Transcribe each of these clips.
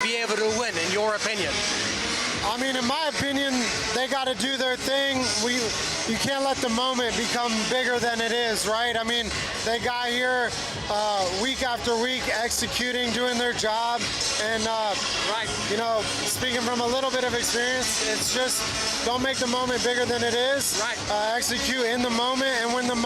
be able to win, in your opinion? I mean, in my opinion, they got to do their thing. You can't let the moment become bigger than it is, right? I mean, they got here week after week executing, doing their job, and you know, speaking from a little bit of experience, it's just don't make the moment bigger than it is. Right. Execute in the moment, and when the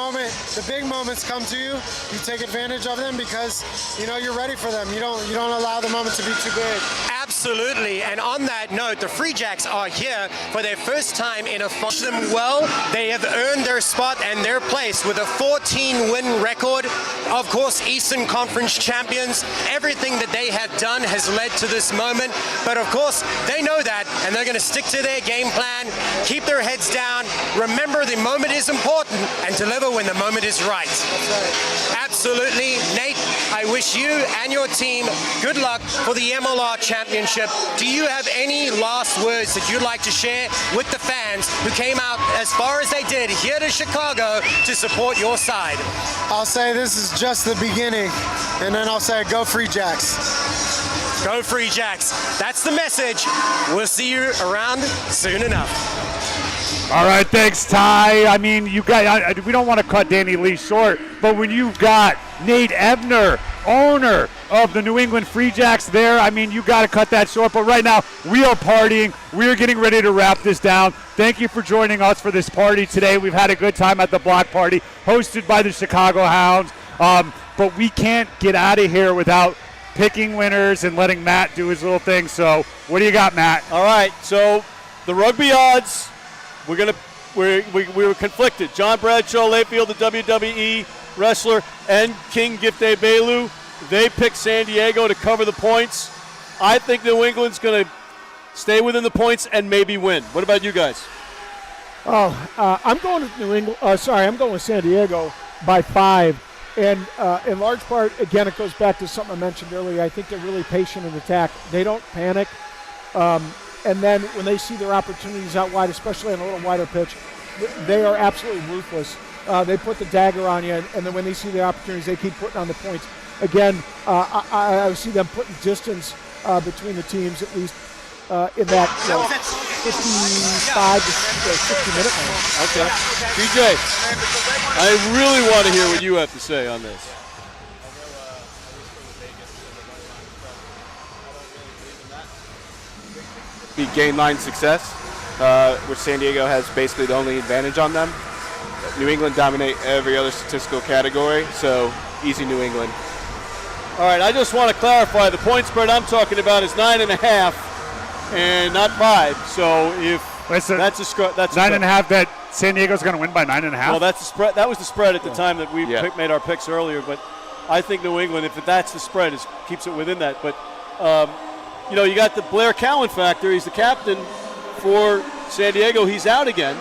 big moments come to you, you take advantage of them because you know you're ready for them. You don't allow the moment to be too big. Absolutely, and on that note, the Free Jacks are here for their first time in a final. Them well, they have earned their spot and their place with a 14-win record. Of course, Eastern Conference champions. Everything that they have done has led to this moment, but of course, they know that, and they're going to stick to their game plan, keep their heads down, remember the moment is important, and deliver when the moment is right. That's right. Absolutely. Nate, I wish you and your team good luck for the MLR Championship. Do you have any last words that you'd like to share with the fans who came out as far as they did here to Chicago to support your side? I'll say this is just the beginning, and then I'll say go Free Jacks. Go Free Jacks. That's the message. We'll see you around soon enough. All right, thanks, Ty. I mean, you guys, we don't want to cut Danny Lee short, but when you've got Nate Ebner, owner of the New England Free Jacks there, I mean, you got to cut that short. But right now, we are partying. We are getting ready to wrap this down. Thank you for joining us for this party today. We've had a good time at the block party, hosted by the Chicago Hounds. But we can't get out of here without picking winners and letting Matt do his little thing. So what do you got, Matt? All right, so the rugby odds, we were conflicted. John Bradshaw Layfield, the WWE wrestler, and King Gift Belu, they picked San Diego to cover the points. I think New England's going to stay within the points and maybe win. What about you guys? I'm going with New England. I'm going with San Diego by 5. And in large part, again, it goes back to something I mentioned earlier. I think they're really patient in attack. They don't panic. And then when they see their opportunities out wide, especially on a little wider pitch, they are absolutely ruthless. They put the dagger on you, and then when they see the opportunities, they keep putting on the points. Again, I see them putting distance between the teams, at least in that 55 to 60-minute range. Okay. DJ, I really want to hear what you have to say on this. Be game line success, which San Diego has basically the only advantage on them. New England dominate every other statistical category, so easy New England. All right, I just want to clarify, the point spread I'm talking about is 9.5 and not 5. So if that's a spread, that's 9.5 that San Diego's going to win by 9.5. Well, that's the spread. That was the spread at the time that we made our picks earlier. But I think New England, if that's the spread, keeps it within that. But you got the Blair Cowan factor. He's the captain for San Diego. He's out again.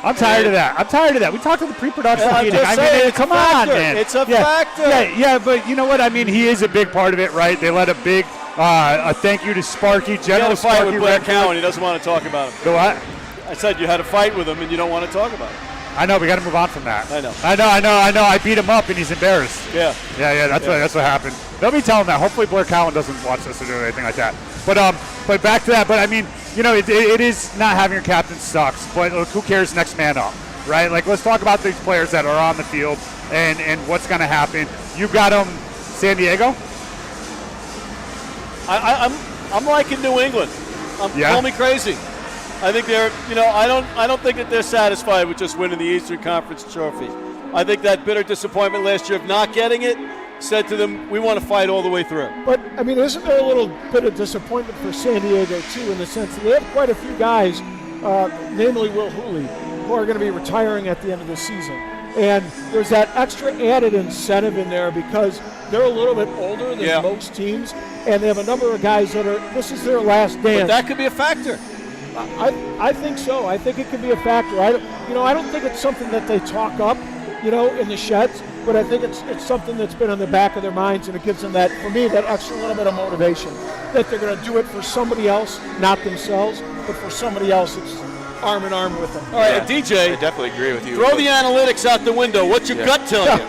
I'm tired of that. We talked to the pre-production meeting. Come on, man. It's a factor. Yeah, but you know what? I mean, he is a big part of it, right? They let a big a thank you to Sparky. You had a fight with Blair Cowan. He doesn't want to talk about him. The what? I said you had a fight with him, and you don't want to talk about it. I know. We got to move on from that. I know. I beat him up, and he's embarrassed. Yeah. That's what happened. They'll be telling that. Hopefully, Blair Cowan doesn't watch this or do anything like that. But back to that. But I mean, it is not having your captain sucks. But look, who cares? Next man up, right? Like, let's talk about these players that are on the field and what's going to happen. You got them, San Diego. I'm liking New England. Call me crazy. I think they're, I don't think that they're satisfied with just winning the Eastern Conference trophy. I think that bitter disappointment last year of not getting it said to them, we want to fight all the way through. But, I mean, isn't there a little bit of disappointment for San Diego, too, in the sense that they have quite a few guys, namely Will Hooley, who are going to be retiring at the end of the season. And there's that extra added incentive in there because they're a little bit older than most teams, and they have a number of guys that this is their last dance. But that could be a factor. I think so. I think it could be a factor. I don't think it's something that they talk up, in the sheds, but I think it's something that's been on the back of their minds, and it gives them that, for me, that extra little bit of motivation that they're going to do it for somebody else, not themselves, but for somebody else. It's arm in arm with them. All right, DJ. I definitely agree with you. Throw the analytics out the window. What's your gut telling you?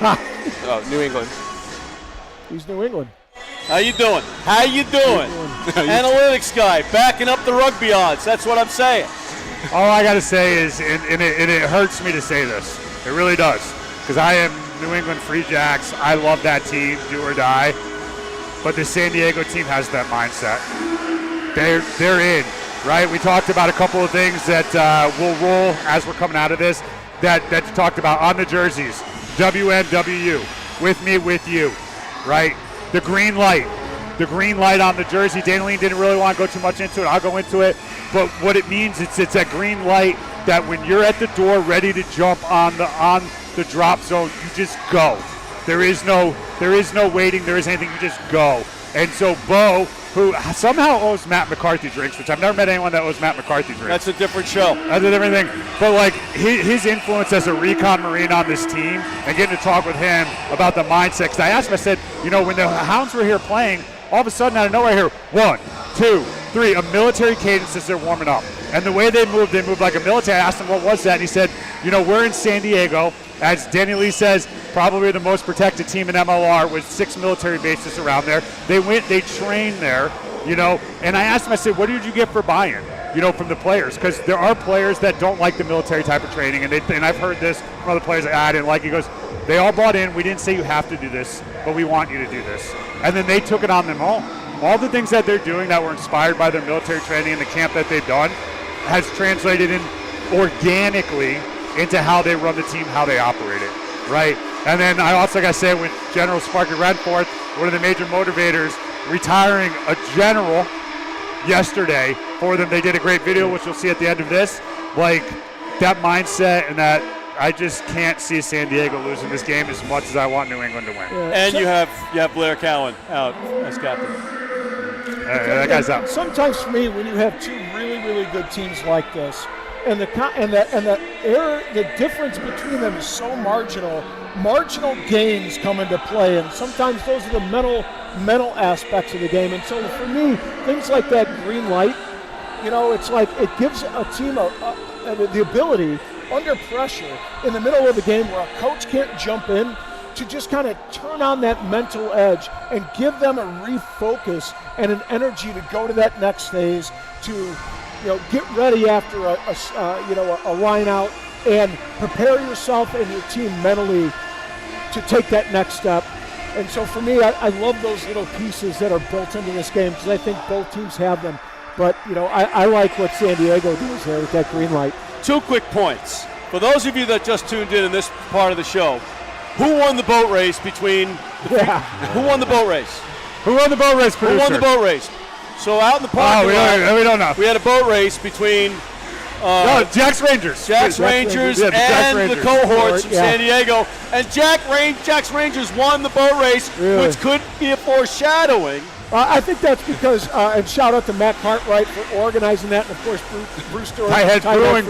New England. He's New England. How you doing? Analytics guy, backing up the rugby odds. That's what I'm saying. All I got to say is, and it hurts me to say this. It really does. Because I am New England Free Jacks. I love that team, do or die. But the San Diego team has that mindset. They're in, right? We talked about a couple of things that will roll as we're coming out of this that you talked about on the jerseys. WNWU, with me, with you, right? The green light on the jersey. Daniel didn't really want to go too much into it. I'll go into it. But what it means, it's that green light that when you're at the door ready to jump on the drop zone, you just go. There is no waiting. There is anything. You just go. And so Bo, who somehow owes Matt McCarthy drinks, which I've never met anyone that owes Matt McCarthy drinks. That's a different show. That's a different thing. But like his influence as a recon Marine on this team and getting to talk with him about the mindset. Because I asked him, I said, when the Hounds were here playing, all of a sudden out of nowhere I hear 1, 2, 3, a military cadence as they're warming up. And the way they moved like a military. I asked him what was that, and he said, we're in San Diego. As Danny Lee says, probably the most protected team in MLR with 6 military bases around there. They trained there, and I asked him, I said, what did you get for buy-in, from the players? Because there are players that don't like the military type of training, and I've heard this from other players, I didn't like it. He goes, they all bought in. We didn't say you have to do this, but we want you to do this. And then they took it on them all. All the things that they're doing that were inspired by their military training and the camp that they've done has translated in organically into how they run the team, how they operate it, right? And then I also got to say, with General Sparky Renforth, one of the major motivators, retiring a general yesterday for them. They did a great video, which you'll see at the end of this. Like, that mindset and that I just can't see San Diego losing this game as much as I want New England to win. Yeah. And you have Blair Cowan out as captain. That guy's out. Sometimes for me, when you have two really, really good teams like this, and the difference between them is so marginal. Marginal gains come into play, and sometimes those are the mental aspects of the game. And so for me, things like that green light, it's like it gives a team the ability under pressure in the middle of the game where a coach can't jump in to just kind of turn on that mental edge and give them a refocus and an energy to go to that next phase, to get ready after a line out and prepare yourself and your team mentally to take that next step. And so for me, I love those little pieces that are built into this game because I think both teams have them. But, I like what San Diego does there with that green light. 2 quick points. For those of you that just tuned in this part of the show, who won the boat race between who won the boat race? Who won the boat race, producer? Who won the boat race? So out in the parking lot, we don't know. We had a boat race between Jack's Rangers. Jack's Rangers and the cohorts from San Diego. And Jack's Rangers won the boat race, which could be a foreshadowing. I think that's because, and shout out to Matt Cartwright for organizing that, and of course Bruce Dorr, Tighthead Brewing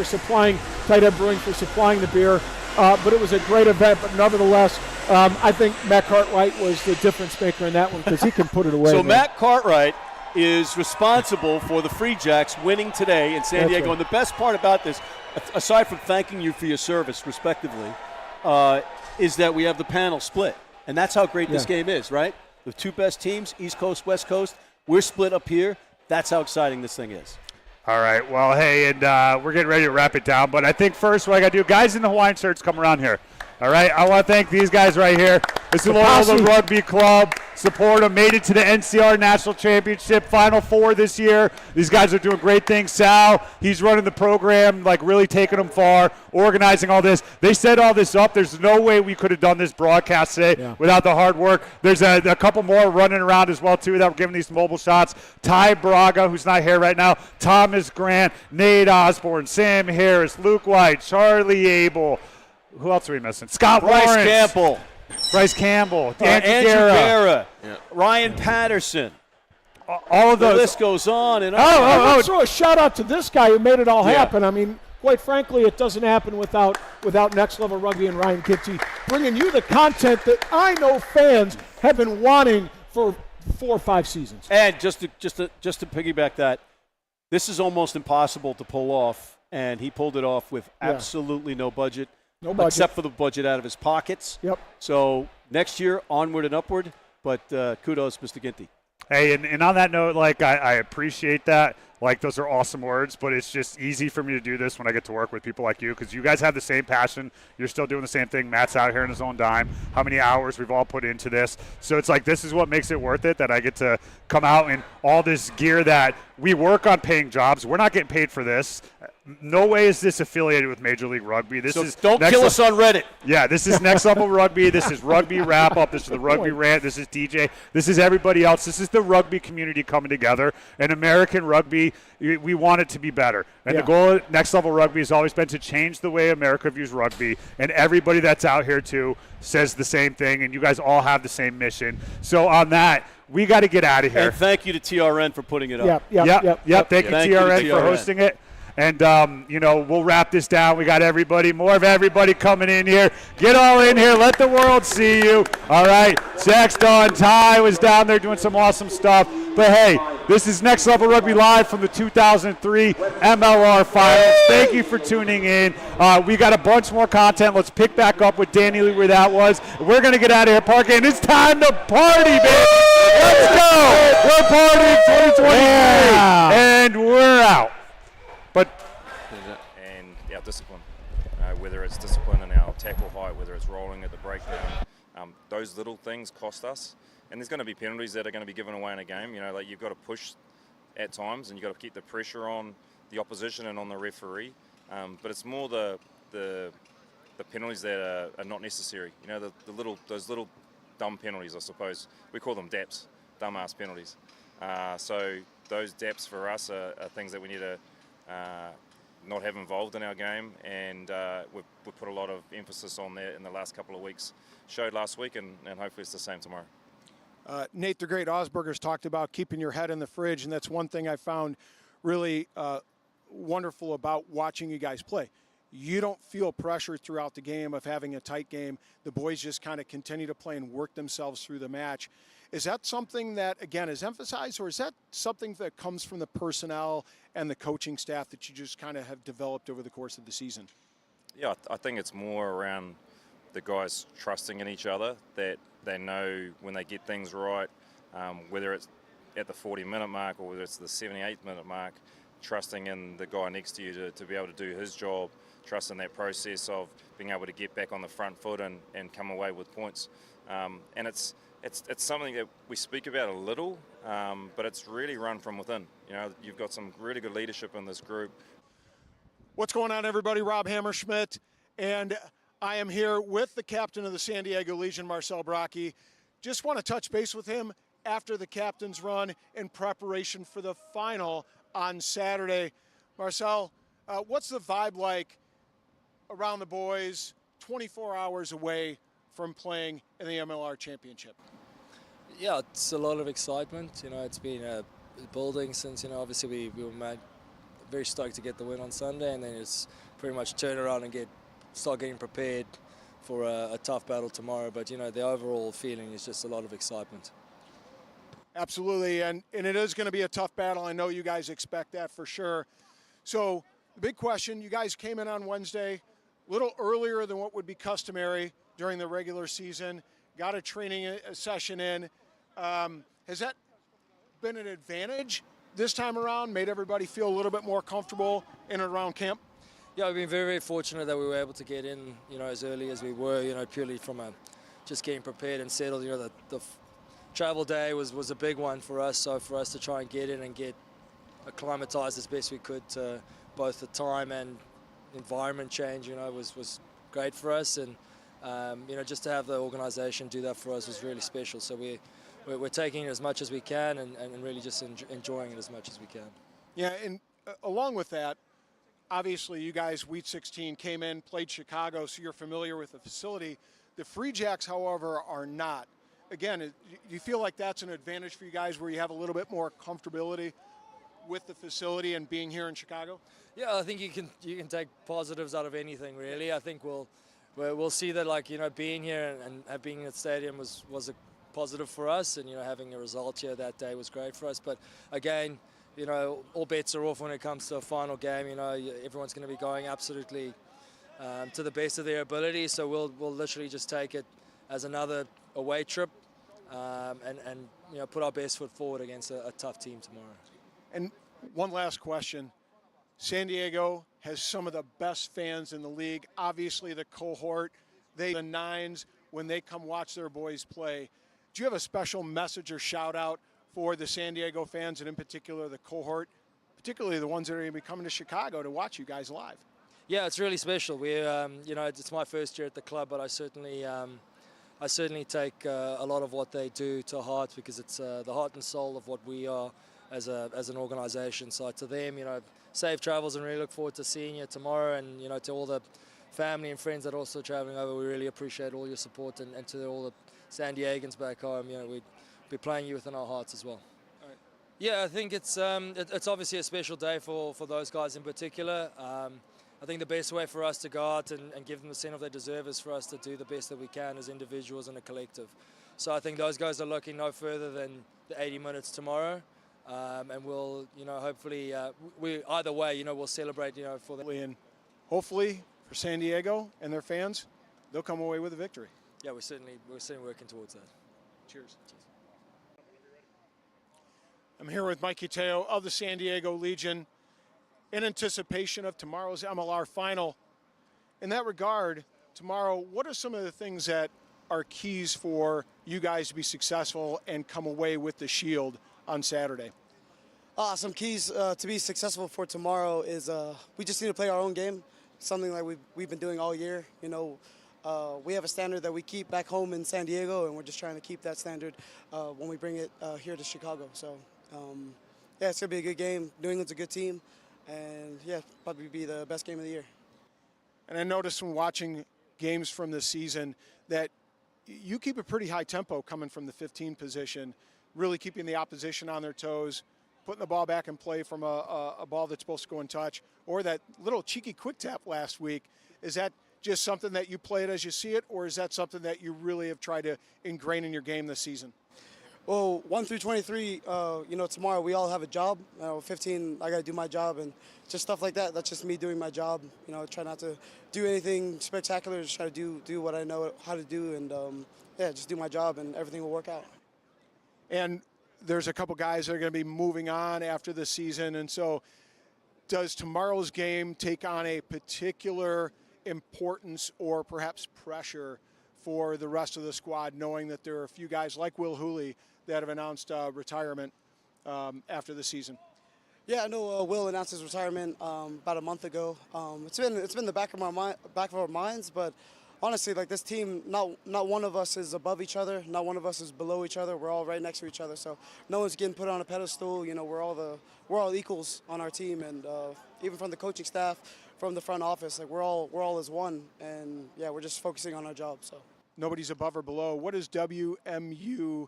for supplying the beer. But it was a great event. But nevertheless, I think Matt Cartwright was the difference maker in that one because he can put it away. So Matt Cartwright is responsible for the Free Jacks winning today in San Diego. Right. And the best part about this, aside from thanking you for your service, respectively, is that we have the panel split. And that's how great this game is, right? The 2 best teams, East Coast, West Coast, we're split up here. That's how exciting this thing is. All right, well, hey, and we're getting ready to wrap it down. But I think first what I got to do, guys in the Hawaiian shirts, come around here. All right, I want to thank these guys right here. This is the Rugby Club. Support them. Made it to the NCR National Championship Final 4 this year. These guys are doing great things. Sal, he's running the program, like really taking them far, organizing all this. They set all this up. There's no way we could have done this broadcast today without the hard work. There's a couple more running around as well, too, that were giving these mobile shots. Ty Braga, who's not here right now, Thomas Grant, Nate Osborne, Sam Harris, Luke White, Charlie Abel. Who else are we missing? Scott Lawrence. Bryce Campbell. Andrew Guerra. Ryan Patterson. All of those. The list goes on and on. Let's throw a shout out to this guy who made it all happen. I mean, quite frankly, it doesn't happen without Next Level Rugby and Ryan Kitchie bringing you the content that I know fans have been wanting for 4 or 5 seasons. And just to piggyback that, this is almost impossible to pull off, and he pulled it off with absolutely no budget. No budget. Except for the budget out of his pockets. Yep. So next year, onward and upward. But kudos, Mr. Ginty. Hey, and on that note, like, I appreciate that. Like, those are awesome words, but it's just easy for me to do this when I get to work with people like you because you guys have the same passion. You're still doing the same thing. Matt's out here in his own dime. How many hours we've all put into this. So it's like this is what makes it worth it, that I get to come out in all this gear that we work on paying jobs. We're not getting paid for this. No way is this affiliated with Major League Rugby. This So is don't kill us on Reddit. Yeah, this is Next Level Rugby. This is Rugby Wrap Up. This is the Rugby Rant. This is DJ. This is everybody else. This is the rugby community coming together. And American rugby, we want it to be better. And the goal of Next Level Rugby has always been to change the way America views rugby. And everybody that's out here, too, says the same thing. And you guys all have the same mission. So on that, we got to get out of here. And thank you to TRN for putting it up. Yep. Thank you, TRN, for hosting it. And, we'll wrap this down. We got more of everybody coming in here. Get all in here. Let the world see you. All right. Sexton, Ty was down there doing some awesome stuff. But, hey, this is Next Level Rugby Live from the 2003 MLR Finals. Thank you for tuning in. We got a bunch more content. Let's pick back up with Danny Lee where that was. We're going to get out of here, Parker, and it's time to party, baby. Let's go. We're partying 2023, and we're out. And our discipline, whether it's discipline in our tackle height, whether it's rolling at the breakdown, those little things cost us. And there's going to be penalties that are going to be given away in a game. Like you've got to push at times, and you've got to keep the pressure on the opposition and on the referee. But it's more the penalties that are not necessary. Those little dumb penalties, I suppose. We call them DAPs, dumbass penalties. So those DAPs for us are things that we need to not have involved in our game, and we've put a lot of emphasis on that in the last couple of weeks. Showed last week, and hopefully it's the same tomorrow. Nate the Great Osberger's talked about keeping your head in the fridge, and that's one thing I found really wonderful about watching you guys play. You don't feel pressure throughout the game of having a tight game. The boys just kind of continue to play and work themselves through the match. Is that something that, again, is emphasized, or is that something that comes from the personnel and the coaching staff that you just kind of have developed over the course of the season? Yeah, I think it's more around the guys trusting in each other, that they know when they get things right, whether it's at the 40-minute mark or whether it's the 78-minute mark, trusting in the guy next to you to be able to do his job, trusting that process of being able to get back on the front foot and come away with points. And it's something that we speak about a little, but it's really run from within. You've got some really good leadership in this group. What's going on, everybody? Rob Hammerschmidt, and I am here with the captain of the San Diego Legion, Marcel Brocchi. Just want to touch base with him after the captain's run in preparation for the final on Saturday. Marcel, what's the vibe like around the boys 24 hours away from playing in the MLR Championship? Yeah, it's a lot of excitement. It's been building since, obviously we were very stoked to get the win on Sunday, and then it's pretty much turn around and start getting prepared for a tough battle tomorrow. But, the overall feeling is just a lot of excitement. Absolutely, and it is going to be a tough battle. I know you guys expect that for sure. So the big question, you guys came in on Wednesday a little earlier than what would be customary during the regular season, got a training session in. Has that been an advantage this time around, made everybody feel a little bit more comfortable in and around camp? Yeah, we've been very, very fortunate that we were able to get in, as early as we were, purely from just getting prepared and settled. The travel day was a big one for us, so for us to try and get in and get acclimatized as best we could to both the time and environment change, was great for us. And just to have the organization do that for us was really special. So we're taking it as much as we can and really just enjoying it as much as we can. Yeah, and along with that, obviously you guys, Week 16, came in, played Chicago, so you're familiar with the facility. The Free Jacks, however, are not. Again, do you feel like that's an advantage for you guys where you have a little bit more comfortability with the facility and being here in Chicago? Yeah, I think you can take positives out of anything, really. I think we'll see that, being here and being at the stadium was a positive for us, and having a result here that day was great for us. But again, all bets are off when it comes to a final game. Everyone's going to be going absolutely to the best of their ability. So we'll literally just take it as another away trip. and put our best foot forward against a tough team tomorrow. And one last question. San Diego has some of the best fans in the league. Obviously, the cohort, the Nines, when they come watch their boys play. Do you have a special message or shout out for the San Diego fans, and in particular the cohort, particularly the ones that are going to be coming to Chicago to watch you guys live? Yeah, it's really special. We, it's my first year at the club, but I certainly take a lot of what they do to heart, because it's the heart and soul of what we are as an organisation. So to them, safe travels, and really look forward to seeing you tomorrow. And to all the family and friends that are also travelling over, we really appreciate all your support, and to all the San Diegans back home, we'd be playing you within our hearts as well. Yeah, I think it's obviously a special day for those guys in particular. I think the best way for us to go out and give them the send-off they deserve is for us to do the best that we can as individuals and a collective. So I think those guys are looking no further than the 80 minutes tomorrow, and we'll, hopefully, either way, we'll celebrate, for them. And hopefully for San Diego and their fans, they'll come away with a victory. Yeah, we're certainly working towards that. Cheers. I'm here with Mikey Teo of the San Diego Legion in anticipation of tomorrow's MLR final. In that regard, tomorrow, what are some of the things that are keys for you guys to be successful and come away with the shield on Saturday? Some keys to be successful for tomorrow is we just need to play our own game, something like we've been doing all year. We have a standard that we keep back home in San Diego, and we're just trying to keep that standard when we bring it here to Chicago. So, it's going to be a good game. New England's a good team, and, probably be the best game of the year. And I noticed when watching games from this season that you keep a pretty high tempo coming from the 15 position, really keeping the opposition on their toes, putting the ball back in play from a ball that's supposed to go in touch, or that little cheeky quick tap last week. Is that just something that you play it as you see it, or is that something that you really have tried to ingrain in your game this season? Well, 1 through 23, tomorrow we all have a job. 15, I got to do my job, and just stuff like that. That's just me doing my job. Try not to do anything spectacular. Just try to do what I know how to do, and just do my job, and everything will work out. And there's a couple guys that are going to be moving on after the season, and so does tomorrow's game take on a particular importance or perhaps pressure for the rest of the squad, knowing that there are a few guys like Will Hooley that have announced retirement after the season? Yeah, I know Will announced his retirement about a month ago. It's been the back of our minds, but honestly, like, this team, not one of us is above each other, not one of us is below each other. We're all right next to each other, so no one's getting put on a pedestal. We're all equals on our team, and even from the coaching staff, from the front office, like, we're all as one, and we're just focusing on our job. So nobody's above or below. What does WMUWU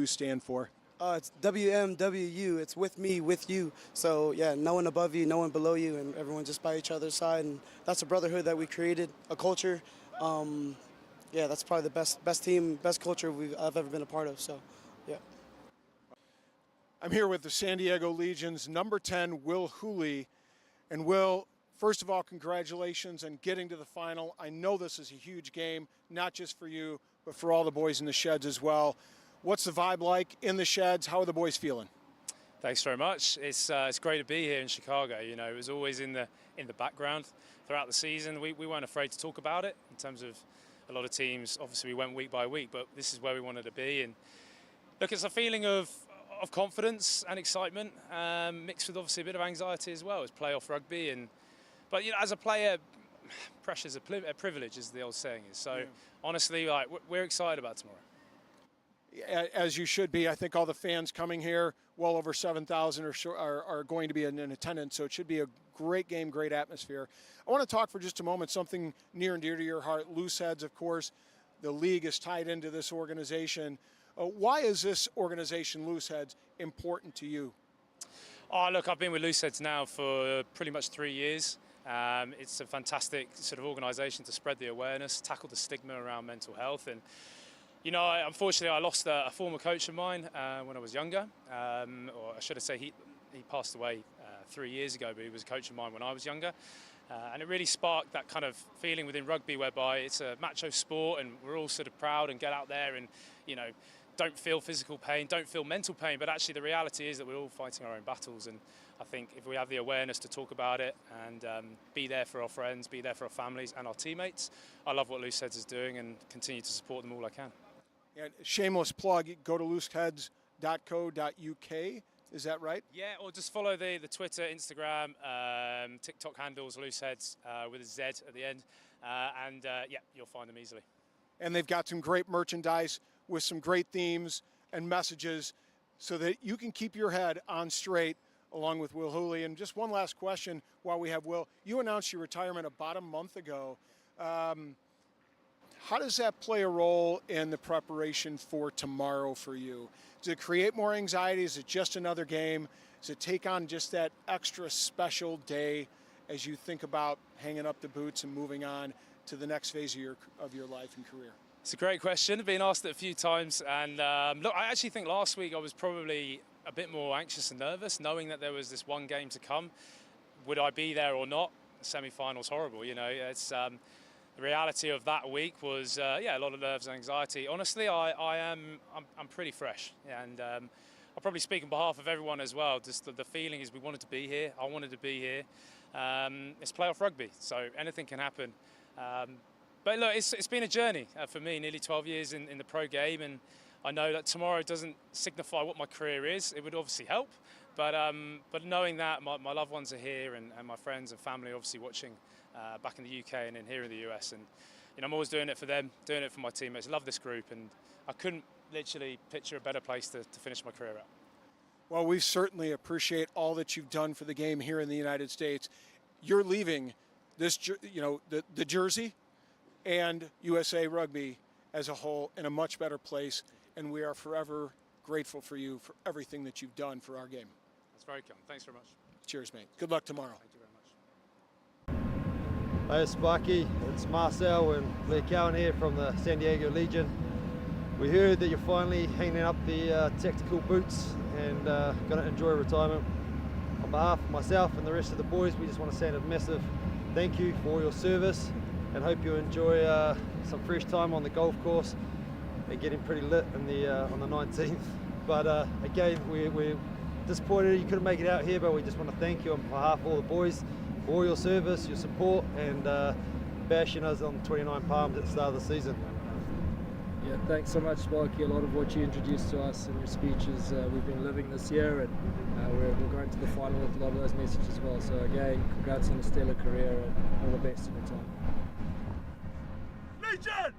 stand for? It's WMWU. It's with me, with you. So, no one above you, no one below you, and everyone just by each other's side. And that's a brotherhood that we created, a culture. That's probably the best team, best culture I've ever been a part of. So, I'm here with the San Diego Legion's number 10, Will Hooley. And Will, first of all, congratulations on getting to the final. I know this is a huge game, not just for you, but for all the boys in the sheds as well. What's the vibe like in the sheds? How are the boys feeling? Thanks very much. It's great to be here in Chicago. It was always in the background throughout the season. We weren't afraid to talk about it. In terms of a lot of teams, obviously we went week by week, but this is where we wanted to be. And look, it's a feeling of confidence and excitement, mixed with obviously a bit of anxiety as well. It's playoff rugby, but as a player, pressure's a privilege, as the old saying is. So honestly, we're excited about tomorrow. As you should be. I think all the fans coming here, well over 7,000 are going to be in attendance, so it should be a great game, great atmosphere. I want to talk for just a moment something near and dear to your heart. Looseheads, of course, the league is tied into this organization. Why is this organization, Looseheads, important to you? Oh, look, I've been with Looseheads now for pretty much 3 years. It's a fantastic sort of organisation to spread the awareness, tackle the stigma around mental health. And unfortunately, I lost a former coach of mine when I was younger, or I should have said he passed away 3 years ago, but he was a coach of mine when I was younger. And it really sparked that kind of feeling within rugby whereby it's a macho sport and we're all sort of proud and get out there and, don't feel physical pain, don't feel mental pain, but actually the reality is that we're all fighting our own battles. And I think if we have the awareness to talk about it and be there for our friends, be there for our families and our teammates, I love what Looseheads is doing and continue to support them all I can. And shameless plug, go to looseheads.co.uk. Is that right? Yeah, or just follow the Twitter, Instagram, TikTok handles, Looseheads with a Z at the end. Yeah, you'll find them easily. And they've got some great merchandise with some great themes and messages so that you can keep your head on straight along with Will Hooley. And just one last question while we have Will. You announced your retirement about a month ago. How does that play a role in the preparation for tomorrow for you? Does it create more anxiety? Is it just another game? Does it take on just that extra special day as you think about hanging up the boots and moving on to the next phase of your life and career? It's a great question. I've been asked it a few times. And look, I actually think last week I was probably a bit more anxious and nervous, knowing that there was this one game to come. Would I be there or not? The semi-final's horrible, you know. It's the reality of that week was, a lot of nerves and anxiety. Honestly, I'm pretty fresh, and I'll probably speak on behalf of everyone as well. Just the feeling is we wanted to be here. I wanted to be here. It's playoff rugby, so anything can happen. But look, it's been a journey for me, nearly 12 years in the pro game, and I know that tomorrow doesn't signify what my career is. It would obviously help, but knowing that my loved ones are here and my friends and family obviously watching back in the UK and then here in the US, and you know, I'm always doing it for them, doing it for my teammates. I love this group, and I couldn't literally picture a better place to finish my career at. Well, we certainly appreciate all that you've done for the game here in the United States. You're leaving this, the jersey and USA Rugby as a whole in a much better place, and we are forever grateful for you for everything that you've done for our game. That's very kind. Thanks very much. Cheers, mate. Good luck tomorrow. Thank you very much. Hey Sparky, it's Marcel and Blair Cowan here from the San Diego Legion. We heard that you're finally hanging up the tactical boots and going to enjoy retirement. On behalf of myself and the rest of the boys, we just want to send a massive thank you for all your service and hope you enjoy some fresh time on the golf course. They're getting pretty lit on the 19th. But again, we're disappointed you couldn't make it out here, but we just want to thank you on behalf of all the boys for all your service, your support, and bashing us on 29 Palms at the start of the season. Yeah, thanks so much, Sparky. A lot of what you introduced to us in your speeches we've been living this year, and we're going to the final with a lot of those messages as well. So again, congrats on a stellar career and all the best in return. Legion!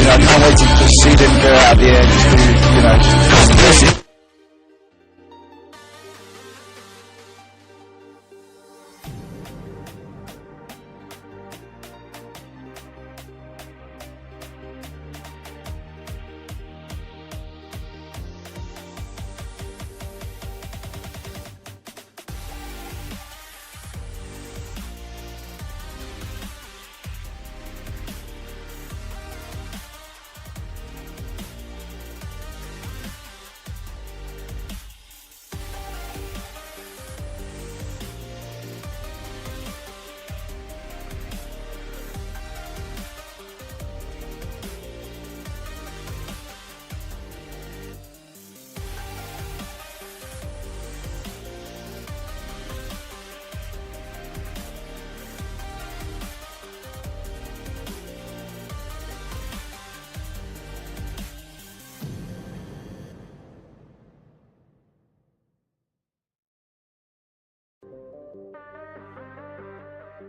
I can't wait to see them go out there and just do, just impressive.